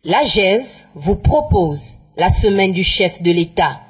L'AGEV vous propose la semaine du chef de l'État.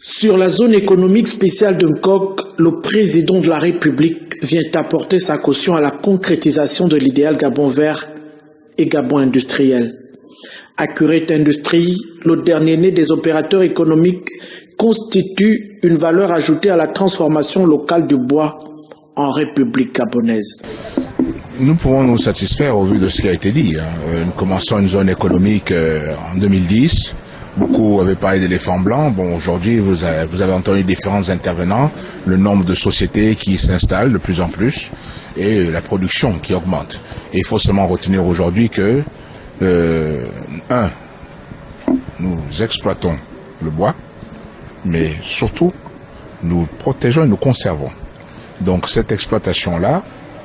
Sur la zone économique spéciale de Nkok, le président de la République vient apporter sa caution à la concrétisation de l'idéal Gabon vert et Gabon industriel. Accurate Industrie, le dernier né des opérateurs économiques, constitue une valeur ajoutée à la transformation locale du bois en République gabonaise. Nous pouvons nous satisfaire au vu de ce qui a été dit. Nous commençons une zone économique en 2010. Beaucoup avaient parlé d'éléphants blancs. Bon, aujourd'hui, vous avez entendu différents intervenants, le nombre de sociétés qui s'installent de plus en plus et la production qui augmente. Et il faut seulement retenir aujourd'hui que, nous exploitons le bois, mais surtout, nous protégeons et nous conservons. Donc, cette exploitation-là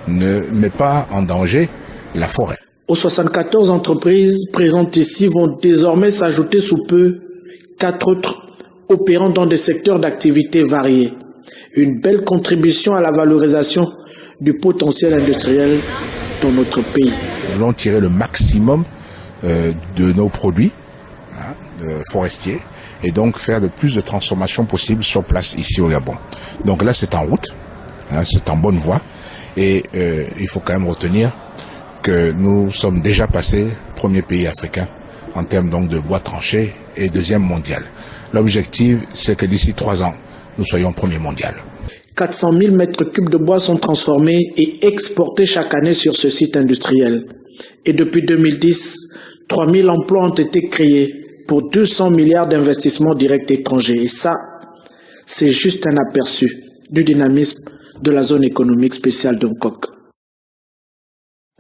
ne met pas en danger la forêt. Aux 74 entreprises présentes ici vont désormais s'ajouter sous peu 4 autres opérant dans des secteurs d'activité variés. Une belle contribution à la valorisation du potentiel industriel dans notre pays. Nous voulons tirer le maximum de nos produits forestiers et donc faire le plus de transformations possibles sur place ici au Gabon. Donc là c'est en route, c'est en bonne voie et il faut quand même retenir que nous sommes déjà passés premier pays africain en termes donc de bois tranché et deuxième mondial. L'objectif, c'est que d'ici 3 ans, nous soyons premier mondial. 400 000 mètres cubes de bois sont transformés et exportés chaque année sur ce site industriel. Et depuis 2010, 3 000 emplois ont été créés pour 200 milliards d'investissements directs étrangers. Et ça, c'est juste un aperçu du dynamisme de la zone économique spéciale de Nkok.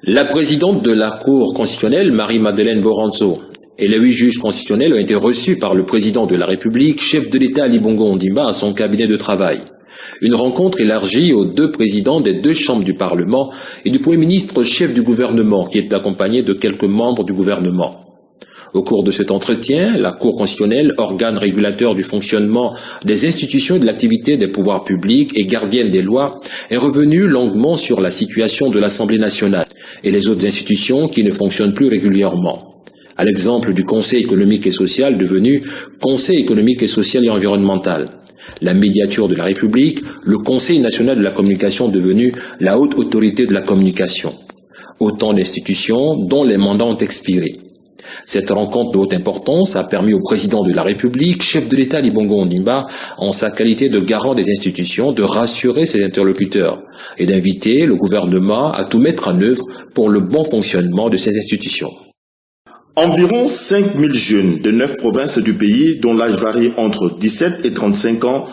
La présidente de la Cour constitutionnelle, Marie-Madeleine Boranzo, et les 8 juges constitutionnels ont été reçus par le président de la République, chef de l'État Ali Bongo Ondimba, à son cabinet de travail. Une rencontre élargie aux 2 présidents des 2 chambres du Parlement et du Premier ministre chef du gouvernement, qui est accompagné de quelques membres du gouvernement. Au cours de cet entretien, la Cour constitutionnelle, organe régulateur du fonctionnement des institutions et de l'activité des pouvoirs publics et gardienne des lois, est revenue longuement sur la situation de l'Assemblée nationale et les autres institutions qui ne fonctionnent plus régulièrement. À l'exemple du Conseil économique et social devenu Conseil économique et social et environnemental, la médiature de la République, le Conseil national de la communication devenu la haute autorité de la communication. Autant d'institutions dont les mandats ont expiré. Cette rencontre de haute importance a permis au président de la République, chef de l'État Ali Bongo Ondimba, en sa qualité de garant des institutions, de rassurer ses interlocuteurs et d'inviter le gouvernement à tout mettre en œuvre pour le bon fonctionnement de ces institutions. Environ 5 000 jeunes de 9 provinces du pays, dont l'âge varie entre 17 et 35 ans,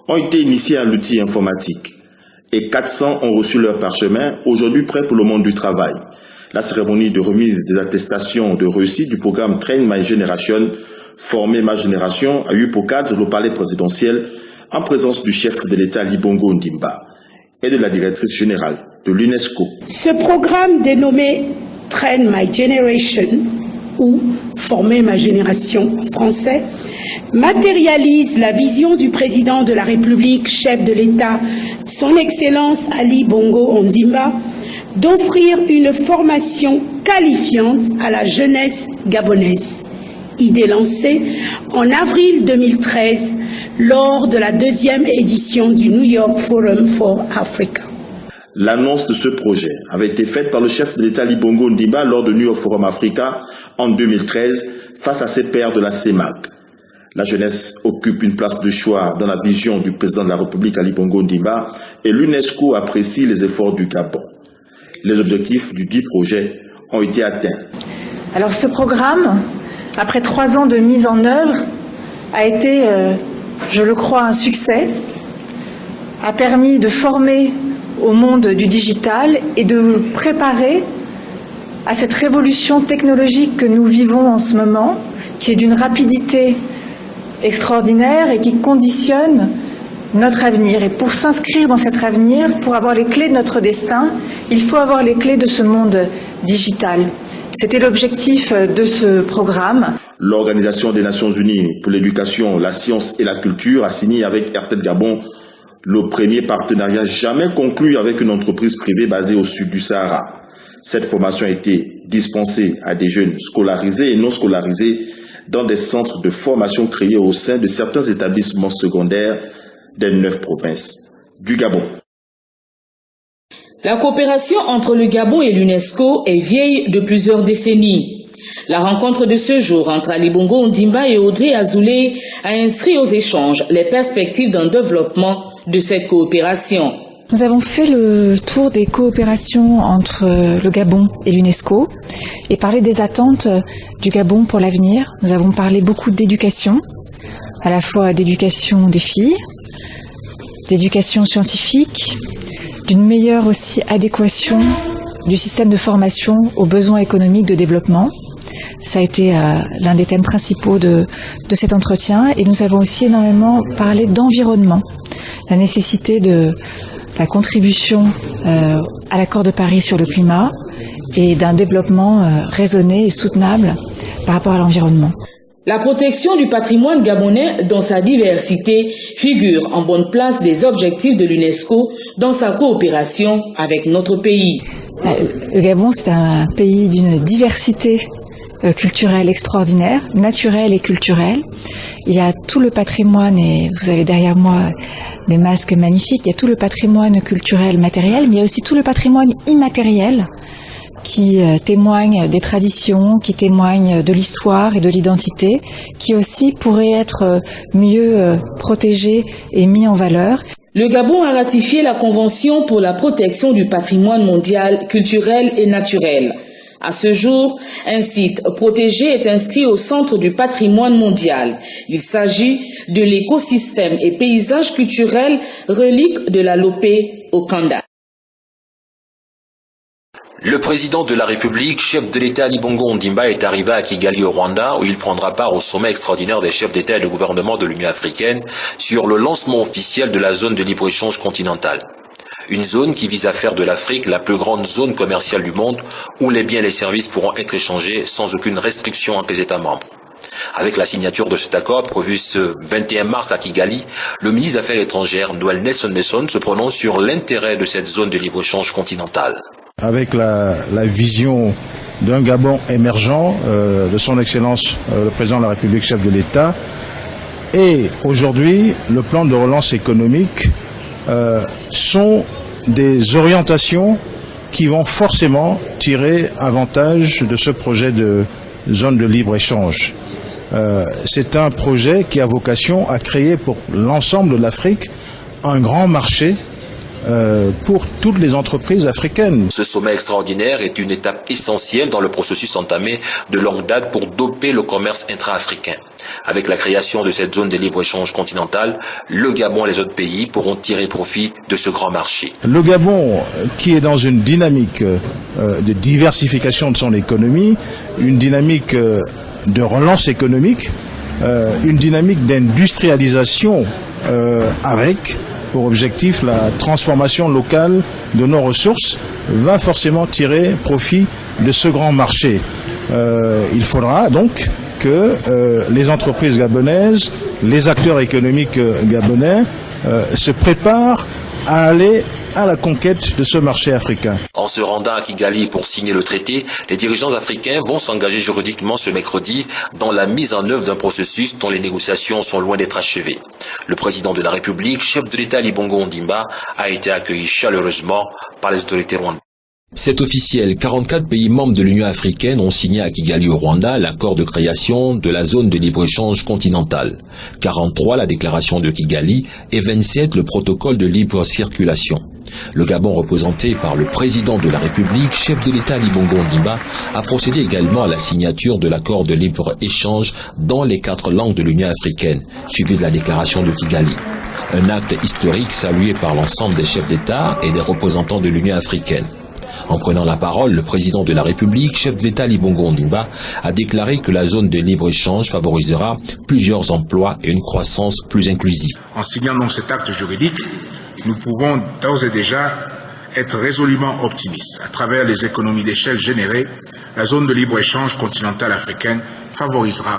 ont été initiés à l'outil informatique. Et 400 ont reçu leur parchemin, aujourd'hui prêts pour le monde du travail. La cérémonie de remise des attestations de réussite du programme Train My Generation, Former ma génération, a eu pour cadre le palais présidentiel en présence du chef de l'État Ali Bongo Ondimba et de la directrice générale de l'UNESCO. Ce programme dénommé Train My Generation, ou Former ma génération en français, matérialise la vision du président de la République, chef de l'État, son Excellence Ali Bongo Ondimba, d'offrir une formation qualifiante à la jeunesse gabonaise. Idée lancée en avril 2013 lors de la 2e édition du New York Forum for Africa. L'annonce de ce projet avait été faite par le chef de l'État Ali Bongo Ondimba lors du New York Forum Africa en 2013 face à ses pairs de la CEMAC. La jeunesse occupe une place de choix dans la vision du président de la République Ali Bongo Ondimba et l'UNESCO apprécie les efforts du Gabon. Les objectifs du dit projet ont été atteints. Alors ce programme après 3 ans de mise en œuvre, a été, je le crois, un succès, a permis de former au monde du digital et de préparer à cette révolution technologique que nous vivons en ce moment, qui est d'une rapidité extraordinaire et qui conditionne notre avenir. Et pour s'inscrire dans cet avenir, pour avoir les clés de notre destin, il faut avoir les clés de ce monde digital. C'était l'objectif de ce programme. L'Organisation des Nations Unies pour l'éducation, la science et la culture a signé avec RTL Gabon le premier partenariat jamais conclu avec une entreprise privée basée au sud du Sahara. Cette formation a été dispensée à des jeunes scolarisés et non scolarisés dans des centres de formation créés au sein de certains établissements secondaires des 9 provinces du Gabon. La coopération entre le Gabon et l'UNESCO est vieille de plusieurs décennies. La rencontre de ce jour entre Ali Bongo Ondimba et Audrey Azoulay a inscrit aux échanges les perspectives d'un développement de cette coopération. Nous avons fait le tour des coopérations entre le Gabon et l'UNESCO et parlé des attentes du Gabon pour l'avenir. Nous avons parlé beaucoup d'éducation, à la fois d'éducation des filles, d'éducation scientifique, d'une meilleure aussi adéquation du système de formation aux besoins économiques de développement. Ça a été l'un des thèmes principaux de cet entretien. Et nous avons aussi énormément parlé d'environnement, la nécessité de la contribution à l'accord de Paris sur le climat et d'un développement raisonné et soutenable par rapport à l'environnement. La protection du patrimoine gabonais dans sa diversité figure en bonne place des objectifs de l'UNESCO dans sa coopération avec notre pays. Le Gabon, c'est un pays d'une diversité culturelle extraordinaire, naturelle et culturelle. Il y a tout le patrimoine, et vous avez derrière moi des masques magnifiques, il y a tout le patrimoine culturel matériel, mais il y a aussi tout le patrimoine immatériel qui témoigne des traditions, qui témoigne de l'histoire et de l'identité, qui aussi pourrait être mieux protégé et mis en valeur. Le Gabon a ratifié la Convention pour la protection du patrimoine mondial culturel et naturel. À ce jour, un site protégé est inscrit au centre du patrimoine mondial. Il s'agit de l'écosystème et paysage culturel relique de la Lopé au Kanda. Le président de la République, chef de l'État Ali Bongo Ondimba, est arrivé à Kigali au Rwanda où il prendra part au sommet extraordinaire des chefs d'État et de gouvernement de l'Union africaine sur le lancement officiel de la zone de libre-échange continentale. Une zone qui vise à faire de l'Afrique la plus grande zone commerciale du monde où les biens et les services pourront être échangés sans aucune restriction entre les États membres. Avec la signature de cet accord prévu ce 21 mars à Kigali, le ministre des Affaires étrangères, Noël Nelson Messon, se prononce sur l'intérêt de cette zone de libre-échange continentale. Avec la vision d'un Gabon émergent, de son Excellence le Président de la République, chef de l'État, et aujourd'hui le plan de relance économique sont des orientations qui vont forcément tirer avantage de ce projet de zone de libre-échange. C'est un projet qui a vocation à créer pour l'ensemble de l'Afrique un grand marché pour toutes les entreprises africaines. Ce sommet extraordinaire est une étape essentielle dans le processus entamé de longue date pour doper le commerce intra-africain. Avec la création de cette zone de libre-échange continentale, le Gabon et les autres pays pourront tirer profit de ce grand marché. Le Gabon, qui est dans une dynamique de diversification de son économie, une dynamique de relance économique, une dynamique d'industrialisation avec pour objectif la transformation locale de nos ressources, va forcément tirer profit de ce grand marché. Il faudra donc que les entreprises gabonaises, les acteurs économiques gabonais se préparent à aller à la conquête de ce marché africain. En se rendant à Kigali pour signer le traité, les dirigeants africains vont s'engager juridiquement ce mercredi dans la mise en œuvre d'un processus dont les négociations sont loin d'être achevées. Le président de la République, chef de l'État Ali Bongo Ondimba, a été accueilli chaleureusement par les autorités rwandaises. C'est officiel, 44 pays membres de l'Union africaine ont signé à Kigali au Rwanda l'accord de création de la zone de libre-échange continentale, 43 la déclaration de Kigali et 27 le protocole de libre circulation. Le Gabon, représenté par le président de la République, chef de l'État Ali Bongo Ondimba, a procédé également à la signature de l'accord de libre-échange dans les 4 langues de l'Union africaine, suivi de la déclaration de Kigali. Un acte historique salué par l'ensemble des chefs d'État et des représentants de l'Union africaine. En prenant la parole, le président de la République, chef de l'État Ali Bongo Ondimba, a déclaré que la zone de libre-échange favorisera plusieurs emplois et une croissance plus inclusive. En signant donc cet acte juridique, nous pouvons d'ores et déjà être résolument optimistes. À travers les économies d'échelle générées, la zone de libre-échange continentale africaine favorisera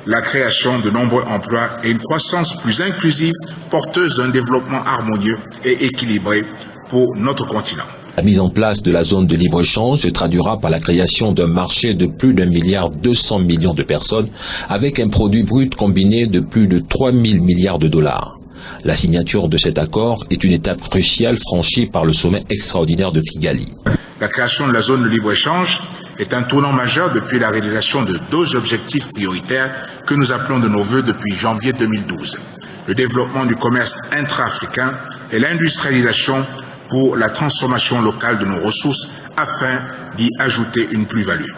la création de nombreux emplois et une croissance plus inclusive, porteuse d'un développement harmonieux et équilibré pour notre continent. La mise en place de la zone de libre-échange se traduira par la création d'un marché de plus d'1,2 milliard de personnes avec un produit brut combiné de plus de 3 000 milliards de dollars. La signature de cet accord est une étape cruciale franchie par le sommet extraordinaire de Kigali. La création de la zone de libre-échange est un tournant majeur depuis la réalisation de 2 objectifs prioritaires que nous appelons de nos vœux depuis janvier 2012. Le développement du commerce intra-africain et l'industrialisation pour la transformation locale de nos ressources afin d'y ajouter une plus-value.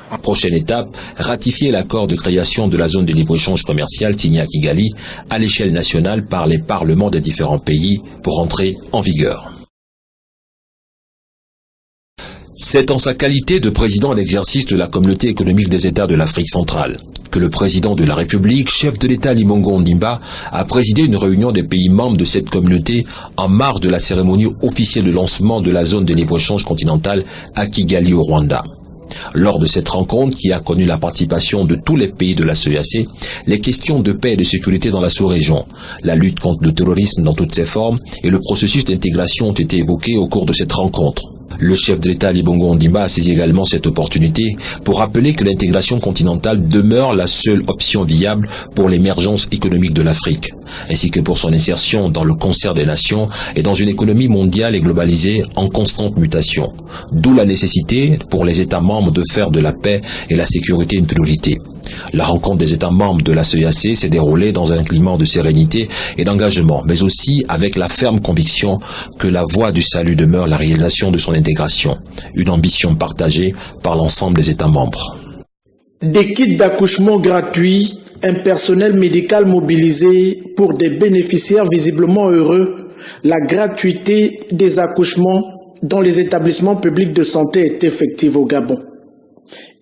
En prochaine étape, ratifier l'accord de création de la zone de libre-échange commercial signé à Kigali à l'échelle nationale par les parlements des différents pays pour entrer en vigueur. C'est en sa qualité de président à l'exercice de la communauté économique des États de l'Afrique centrale que le président de la République, chef de l'État Ali Bongo Ondimba, a présidé une réunion des pays membres de cette communauté en marge de la cérémonie officielle de lancement de la zone de libre-échange continentale à Kigali au Rwanda. Lors de cette rencontre qui a connu la participation de tous les pays de la CEEAC, les questions de paix et de sécurité dans la sous-région, la lutte contre le terrorisme dans toutes ses formes et le processus d'intégration ont été évoqués au cours de cette rencontre. Le chef de l'État Ali Bongo Ondimba a saisi également cette opportunité pour rappeler que l'intégration continentale demeure la seule option viable pour l'émergence économique de l'Afrique, ainsi que pour son insertion dans le concert des nations et dans une économie mondiale et globalisée en constante mutation. D'où la nécessité pour les États membres de faire de la paix et la sécurité une priorité. La rencontre des États membres de la CEEAC s'est déroulée dans un climat de sérénité et d'engagement, mais aussi avec la ferme conviction que la voie du salut demeure la réalisation de son intégration, une ambition partagée par l'ensemble des États membres. Des kits d'accouchement gratuits, un personnel médical mobilisé pour des bénéficiaires visiblement heureux, la gratuité des accouchements dans les établissements publics de santé est effective au Gabon.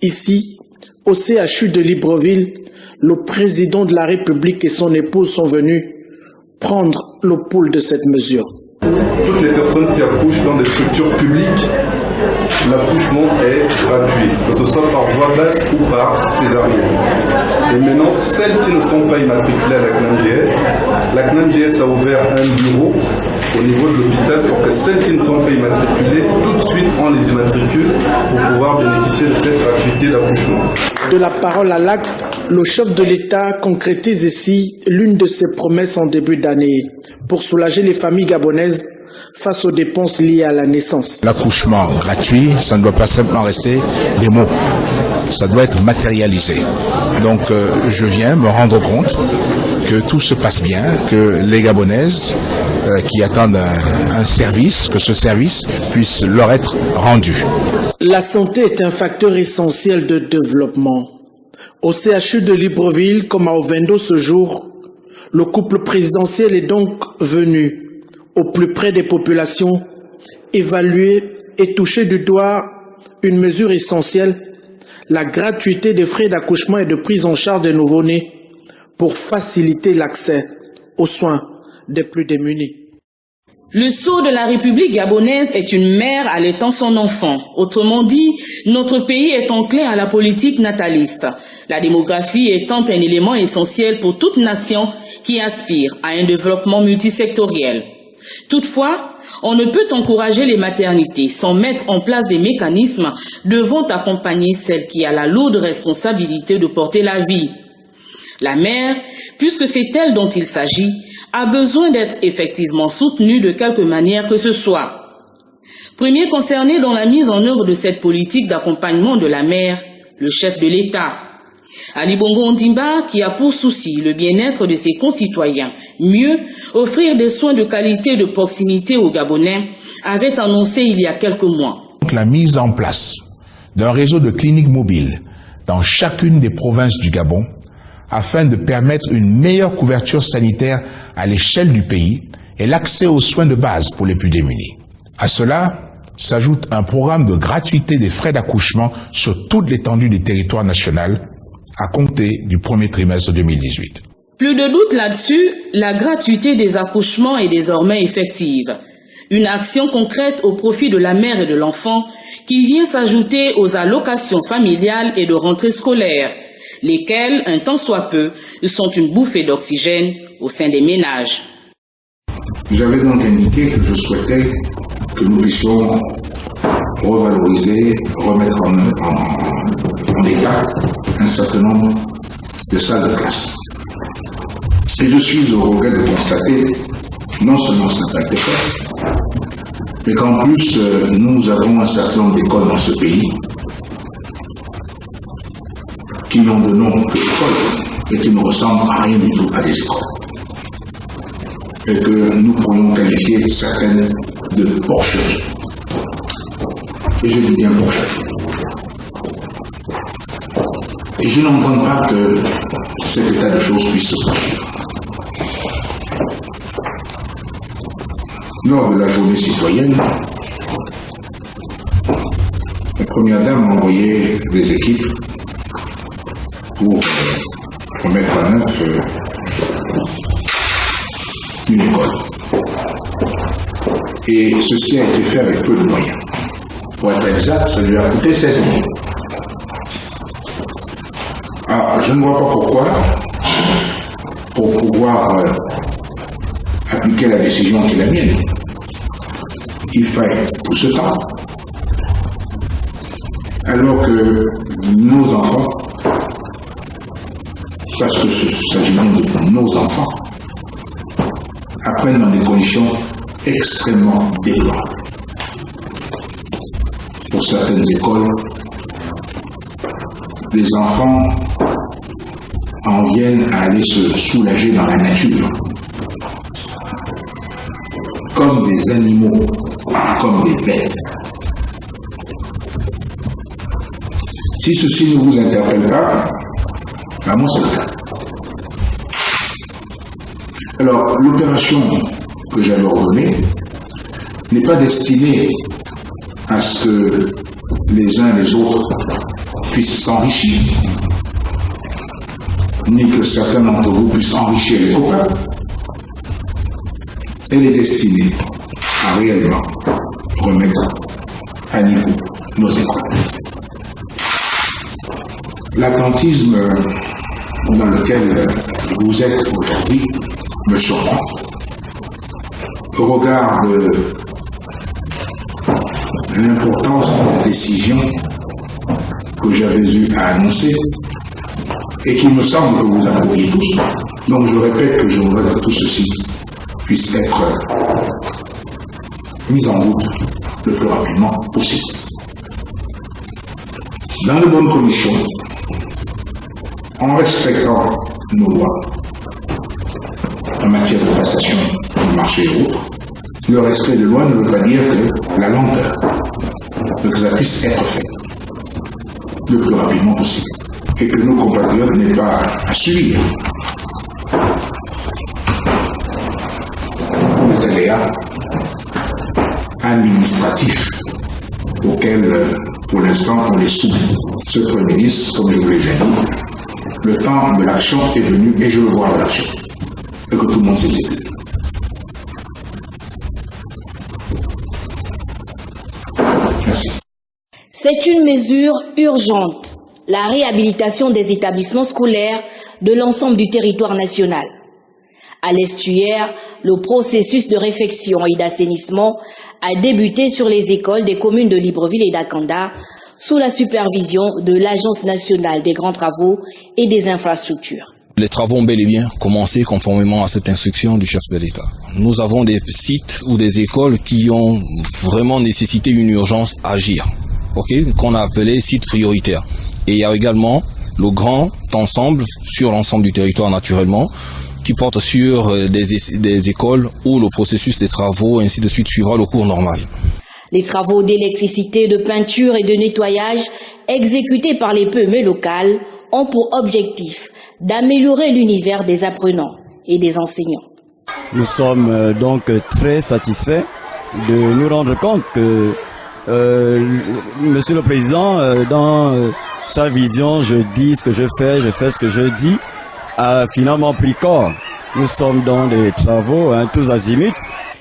Ici, au CHU de Libreville, le président de la République et son épouse sont venus prendre le pouls de cette mesure. Toutes les personnes qui accouchent dans des structures publiques, l'accouchement est gratuit, que ce soit par voie basse ou par césarienne. Et maintenant, celles qui ne sont pas immatriculées à la CNAMGS, la CNAMGS a ouvert un bureau au niveau de l'hôpital pour que celles qui ne sont pas immatriculées, tout de suite on les immatricule pour pouvoir bénéficier de cette gratuité d'accouchement. De la parole à l'acte, le chef de l'État concrétise ici l'une de ses promesses en début d'année pour soulager les familles gabonaises face aux dépenses liées à la naissance. L'accouchement gratuit, ça ne doit pas simplement rester des mots, ça doit être matérialisé. Donc je viens me rendre compte que tout se passe bien, que les Gabonaises qui attendent un service, que ce service puisse leur être rendu. La santé est un facteur essentiel de développement. Au CHU de Libreville, comme à Ovendo ce jour, le couple présidentiel est donc venu au plus près des populations, évaluer et toucher du doigt une mesure essentielle, la gratuité des frais d'accouchement et de prise en charge des nouveau-nés pour faciliter l'accès aux soins des plus démunis. Le sceau de la République gabonaise est une mère allaitant son enfant. Autrement dit, notre pays est enclin à la politique nataliste, la démographie étant un élément essentiel pour toute nation qui aspire à un développement multisectoriel. Toutefois, on ne peut encourager les maternités sans mettre en place des mécanismes devant accompagner celle qui a la lourde responsabilité de porter la vie. La mère, puisque c'est elle dont il s'agit, a besoin d'être effectivement soutenue de quelque manière que ce soit. Premier concerné dans la mise en œuvre de cette politique d'accompagnement de la mère, le chef de l'État. Ali Bongo Ondimba, qui a pour souci le bien-être de ses concitoyens, mieux offrir des soins de qualité et de proximité aux Gabonais, avait annoncé il y a quelques mois. La mise en place d'un réseau de cliniques mobiles dans chacune des provinces du Gabon afin de permettre une meilleure couverture sanitaire à l'échelle du pays et l'accès aux soins de base pour les plus démunis. À cela s'ajoute un programme de gratuité des frais d'accouchement sur toute l'étendue du territoire national à compter du premier trimestre 2018. Plus de doute là-dessus, la gratuité des accouchements est désormais effective. Une action concrète au profit de la mère et de l'enfant qui vient s'ajouter aux allocations familiales et de rentrée scolaire, lesquelles, un tant soit peu, sont une bouffée d'oxygène au sein des ménages. J'avais donc indiqué que je souhaitais que nous puissions revaloriser, remettre en état un certain nombre de salles de classe. Et je suis au regret de constater, non seulement ça n'a pas été fait, mais qu'en plus, nous avons un certain nombre d'écoles dans ce pays qui n'ont de nom que école et qui ne ressemblent à rien du tout à des écoles. Et que nous pourrions qualifier certaines de porcheries. Et je dis bien porcheries. Et je n'entends pas que cet état de choses puisse se poursuivre. Lors de la journée citoyenne, la première dame a envoyé des équipes pour remettre à neuf une école. Et ceci a été fait avec peu de moyens. Pour être exact, ça lui a coûté 16 000. Alors, je ne vois pas pourquoi, pour pouvoir appliquer la décision qui est la mienne, il faille tout ce temps, alors que nos enfants, parce que ce s'agit même de nos enfants, apprennent dans des conditions extrêmement déplorables. Pour certaines écoles, les enfants en viennent à aller se soulager dans la nature, comme des animaux, comme des bêtes. Si ceci ne vous interpelle pas, ben moi c'est le cas. Alors, l'opération que j'avais ordonnée n'est pas destinée à ce que les uns et les autres puissent s'enrichir, ni que certains d'entre vous puissent enrichir les copains. Elle est destinée à réellement remettre à niveau nos écoles. L'attentisme dans lequel vous êtes aujourd'hui me surprend. Au regard de l'importance des décisions que j'avais eu à annoncer et qu'il me semble que vous approuviez tous. Donc je répète que je voudrais que tout ceci puisse être mis en route le plus rapidement possible. Dans de bonnes conditions, en respectant nos lois en matière de passation du marché et autres. Le respect des lois ne veut pas dire que la lenteur, que ça puisse être fait le plus rapidement possible et que nos compatriotes n'aient pas à subir les aléas administratifs auxquels, pour l'instant, on les soumet. Ce Premier ministre, comme je vous l'ai déjà dit, le temps de l'action est venu et je veux voir l'action. Et que tout le monde s'exécute. Merci. C'est une mesure urgente, la réhabilitation des établissements scolaires de l'ensemble du territoire national. À l'estuaire, le processus de réfection et d'assainissement a débuté sur les écoles des communes de Libreville et d'Akanda sous la supervision de l'Agence nationale des grands travaux et des infrastructures. Les travaux ont bel et bien commencé conformément à cette instruction du chef de l'État. Nous avons des sites ou des écoles qui ont vraiment nécessité une urgence à agir, qu'on a appelé sites prioritaires. Et il y a également le grand ensemble sur l'ensemble du territoire naturellement, qui porte sur des écoles où le processus des travaux ainsi de suite suivra le cours normal. Les travaux d'électricité, de peinture et de nettoyage exécutés par les PME locales ont pour objectif d'améliorer l'univers des apprenants et des enseignants. Nous sommes donc très satisfaits de nous rendre compte que Monsieur le Président, dans sa vision, je dis ce que je fais ce que je dis, a finalement pris corps. Nous sommes dans des travaux, tous azimuts.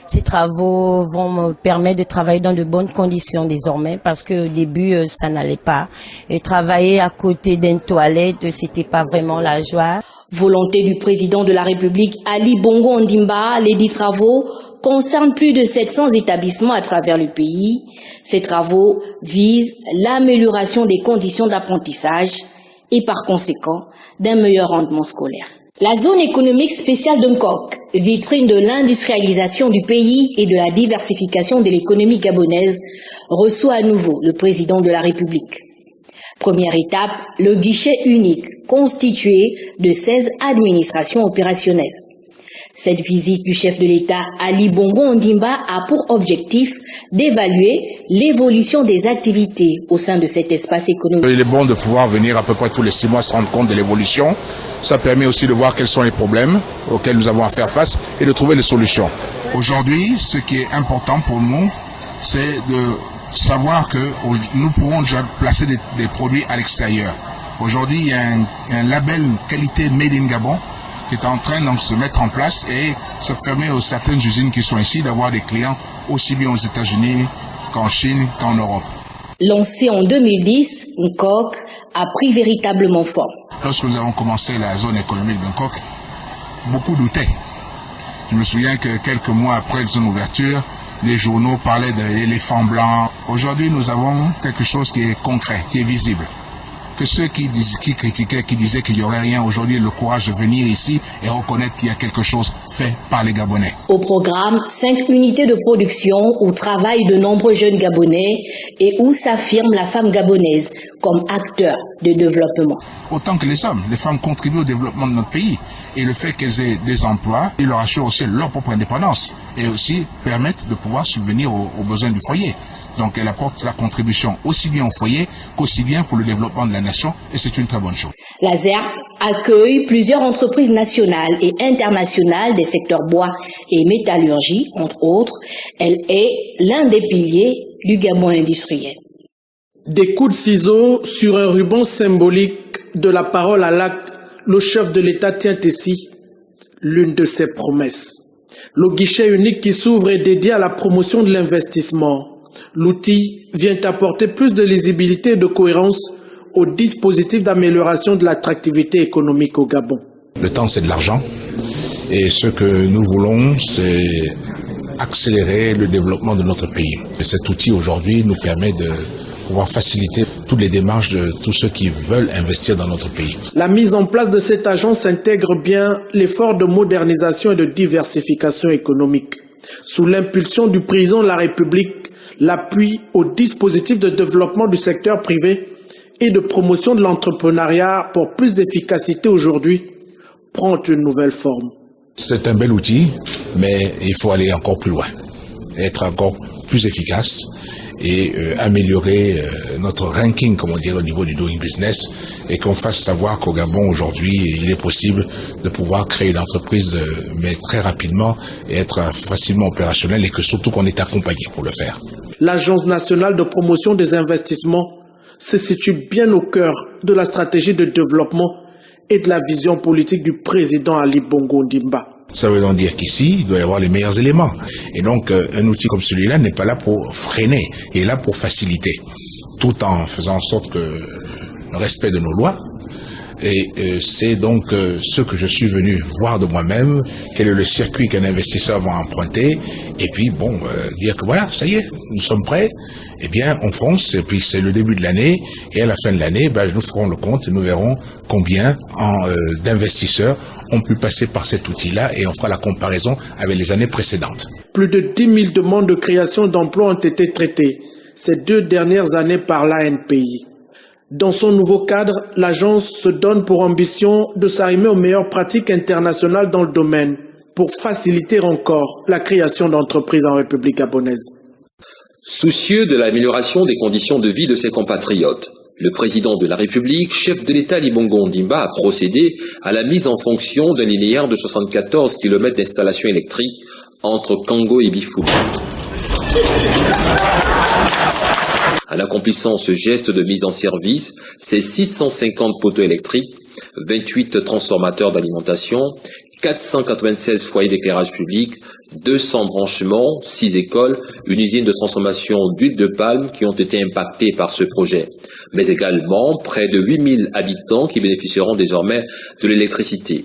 Ces travaux vont me permettre de travailler dans de bonnes conditions désormais parce qu'au début, ça n'allait pas. Et travailler à côté d'une toilette, c'était pas vraiment la joie. Volonté du président de la République, Ali Bongo Ondimba, les 10 travaux concernent plus de 700 établissements à travers le pays. Ces travaux visent l'amélioration des conditions d'apprentissage et par conséquent d'un meilleur rendement scolaire. La zone économique spéciale de Nkok, vitrine de l'industrialisation du pays et de la diversification de l'économie gabonaise, reçoit à nouveau le président de la République. Première étape, le guichet unique constitué de 16 administrations opérationnelles. Cette visite du chef de l'État Ali Bongo Ondimba a pour objectif d'évaluer l'évolution des activités au sein de cet espace économique. Il est bon de pouvoir venir à peu près tous les 6 mois se rendre compte de l'évolution. Ça permet aussi de voir quels sont les problèmes auxquels nous avons à faire face et de trouver des solutions. Aujourd'hui, ce qui est important pour nous, c'est de savoir que nous pourrons déjà placer des produits à l'extérieur. Aujourd'hui, il y a un label qualité Made in Gabon qui est en train de se mettre en place et ça permet aux certaines usines qui sont ici d'avoir des clients aussi bien aux États-Unis qu'en Chine qu'en Europe. Lancé en 2010, Nkok a pris véritablement forme. Lorsque nous avons commencé la zone économique de Nkok, beaucoup doutaient. Je me souviens que quelques mois après son ouverture, les journaux parlaient d'éléphants blancs. Aujourd'hui, nous avons quelque chose qui est concret, qui est visible. Que ceux qui critiquaient, qui disaient qu'il n'y aurait rien, aujourd'hui, le courage de venir ici et reconnaître qu'il y a quelque chose fait par les Gabonais. Au programme, 5 unités de production où travaillent de nombreux jeunes Gabonais et où s'affirme la femme gabonaise comme acteur de développement. Autant que les hommes, les femmes contribuent au développement de notre pays. Et le fait qu'elles aient des emplois, ils leur assurent aussi leur propre indépendance et aussi permettent de pouvoir subvenir aux besoins du foyer. Donc elle apporte la contribution aussi bien au foyer qu'aussi bien pour le développement de la nation et c'est une très bonne chose. La ZERP accueille plusieurs entreprises nationales et internationales des secteurs bois et métallurgie, entre autres. Elle est l'un des piliers du Gabon industriel. Des coups de ciseaux sur un ruban symbolique de la parole à l'acte, le chef de l'État tient ici l'une de ses promesses. Le guichet unique qui s'ouvre est dédié à la promotion de l'investissement. L'outil vient apporter plus de lisibilité et de cohérence au dispositif d'amélioration de l'attractivité économique au Gabon. Le temps, c'est de l'argent. Et ce que nous voulons, c'est accélérer le développement de notre pays. Et cet outil, aujourd'hui, nous permet de pouvoir faciliter toutes les démarches de tous ceux qui veulent investir dans notre pays. La mise en place de cette agence intègre bien l'effort de modernisation et de diversification économique. Sous l'impulsion du président de la République, l'appui au dispositif de développement du secteur privé et de promotion de l'entrepreneuriat pour plus d'efficacité aujourd'hui prend une nouvelle forme. C'est un bel outil, mais il faut aller encore plus loin, être encore plus efficace et améliorer notre ranking, comme on dirait, au niveau du doing business et qu'on fasse savoir qu'au Gabon aujourd'hui, il est possible de pouvoir créer une entreprise, mais très rapidement et être facilement opérationnel et que surtout qu'on est accompagné pour le faire. L'Agence nationale de promotion des investissements se situe bien au cœur de la stratégie de développement et de la vision politique du président Ali Bongo Ondimba. Ça veut donc dire qu'ici, il doit y avoir les meilleurs éléments. Et donc, un outil comme celui-là n'est pas là pour freiner, il est là pour faciliter, tout en faisant en sorte que le respect de nos lois. Et c'est donc ce que je suis venu voir de moi-même, quel est le circuit qu'un investisseur va emprunter, et puis bon, dire que voilà, ça y est, nous sommes prêts, eh bien on fonce, et puis c'est le début de l'année, et à la fin de l'année, nous ferons le compte, et nous verrons combien d'investisseurs ont pu passer par cet outil-là, et on fera la comparaison avec les années précédentes. Plus de 10 000 demandes de création d'emplois ont été traitées ces 2 dernières années par l'ANPI. Dans son nouveau cadre, l'agence se donne pour ambition de s'arrimer aux meilleures pratiques internationales dans le domaine pour faciliter encore la création d'entreprises en République gabonaise. Soucieux de l'amélioration des conditions de vie de ses compatriotes, le président de la République, chef de l'État Ali Bongo Ondimba, a procédé à la mise en fonction d'un linéaire de 74 km d'installation électrique entre Kango et Bifou. En accomplissant ce geste de mise en service, c'est 650 poteaux électriques, 28 transformateurs d'alimentation, 496 foyers d'éclairage public, 200 branchements, 6 écoles, une usine de transformation d'huile de palme qui ont été impactés par ce projet, mais également près de 8000 habitants qui bénéficieront désormais de l'électricité.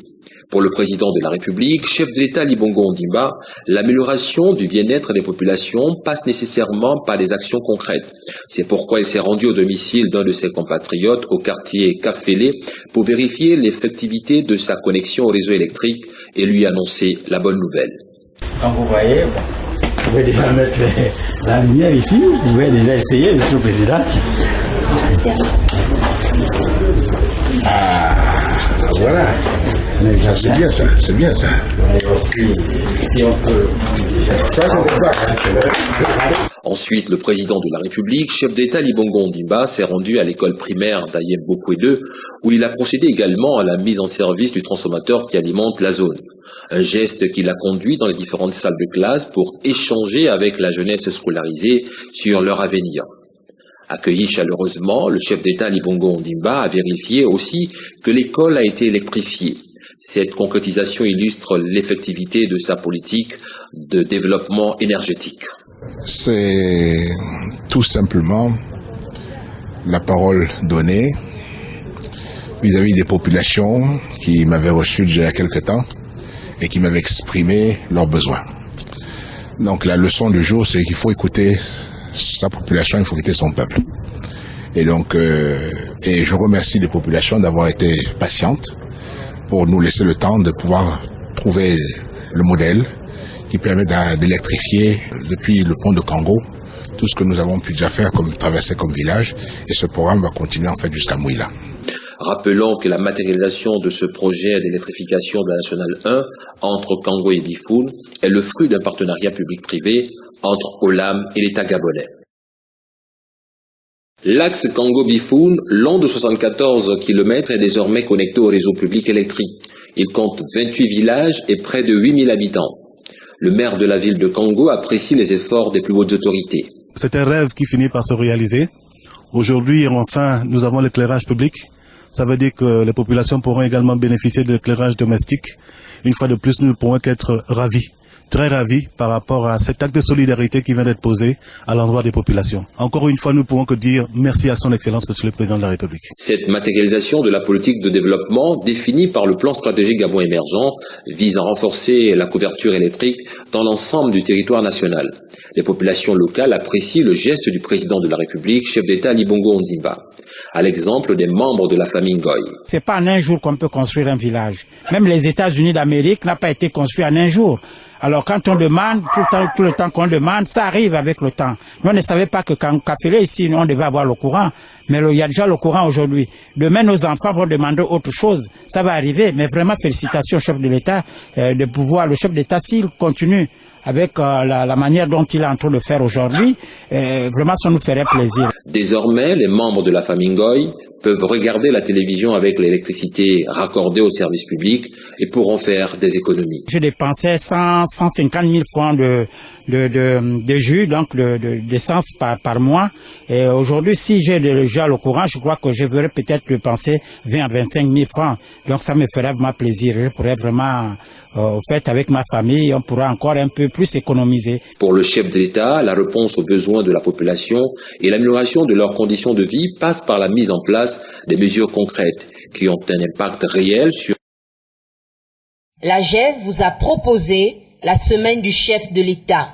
Pour le président de la République, chef de l'État Ali Bongo Ondimba, l'amélioration du bien-être des populations passe nécessairement par des actions concrètes. C'est pourquoi il s'est rendu au domicile d'un de ses compatriotes au quartier Kafélé pour vérifier l'effectivité de sa connexion au réseau électrique et lui annoncer la bonne nouvelle. Comme vous voyez, vous pouvez déjà mettre la lumière ici, vous pouvez déjà essayer, Monsieur le Président. Ah, voilà. C'est bien ça, c'est bien ça. Ensuite, le président de la République, chef d'État Ali Bongo Ondimba, s'est rendu à l'école primaire d'Ayem Bokwede, où il a procédé également à la mise en service du transformateur qui alimente la zone. Un geste qui l'a conduit dans les différentes salles de classe pour échanger avec la jeunesse scolarisée sur leur avenir. Accueilli chaleureusement, le chef d'État Ali Bongo Ondimba a vérifié aussi que l'école a été électrifiée. Cette concrétisation illustre l'effectivité de sa politique de développement énergétique. C'est tout simplement la parole donnée vis-à-vis des populations qui m'avaient reçu déjà il y a quelque temps et qui m'avaient exprimé leurs besoins. Donc la leçon du jour, c'est qu'il faut écouter sa population, il faut écouter son peuple. Et donc, et je remercie les populations d'avoir été patientes pour nous laisser le temps de pouvoir trouver le modèle qui permet d'électrifier depuis le pont de Kango tout ce que nous avons pu déjà faire comme traverser comme village, et ce programme va continuer en fait jusqu'à Mouila. Rappelons que la matérialisation de ce projet d'électrification de la Nationale 1 entre Kango et Bifoun est le fruit d'un partenariat public-privé entre Olam et l'État gabonais. L'axe Kango-Bifoun, long de 74 km, est désormais connecté au réseau public électrique. Il compte 28 villages et près de 8000 habitants. Le maire de la ville de Kango apprécie les efforts des plus hautes autorités. C'est un rêve qui finit par se réaliser. Aujourd'hui, enfin, nous avons l'éclairage public. Ça veut dire que les populations pourront également bénéficier de l'éclairage domestique. Une fois de plus, nous ne pourrons qu'être ravis, très ravis par rapport à cet acte de solidarité qui vient d'être posé à l'endroit des populations. Encore une fois, nous ne pouvons que dire merci à son Excellence, Monsieur le Président de la République. Cette matérialisation de la politique de développement définie par le plan stratégique Gabon émergent vise à renforcer la couverture électrique dans l'ensemble du territoire national. Les populations locales apprécient le geste du président de la République, chef d'État Ali Bongo Ondimba, à l'exemple des membres de la famille Ngoy. C'est pas en un jour qu'on peut construire un village. Même les États-Unis d'Amérique n'ont pas été construits en un jour. Alors quand on demande, tout le temps qu'on demande, ça arrive avec le temps. Nous on ne savait pas que quand Kafélé ici, nous on devait avoir le courant, mais il y a déjà le courant aujourd'hui. Demain nos enfants vont demander autre chose, ça va arriver. Mais vraiment félicitations au chef de l'État de pouvoir, le chef d'État s'il continue avec la manière dont il est en train de le faire aujourd'hui, vraiment ça nous ferait plaisir. Désormais, les membres de la famille Ngoy peuvent regarder la télévision avec l'électricité raccordée au service public et pourront faire des économies. Je dépensais 150 000 francs de jus, donc d'essence par mois. Et aujourd'hui, si j'ai déjà le courant, je crois que je verrais peut-être dépenser 20 à 25 000 francs. Donc ça me ferait vraiment plaisir. Je pourrais vraiment, au fait, avec ma famille, on pourra encore un peu plus économiser. Pour le chef de l'État, la réponse aux besoins de la population et l'amélioration de leurs conditions de vie passe par la mise en place des mesures concrètes qui ont un impact réel sur... La GEF vous a proposé la semaine du chef de l'État.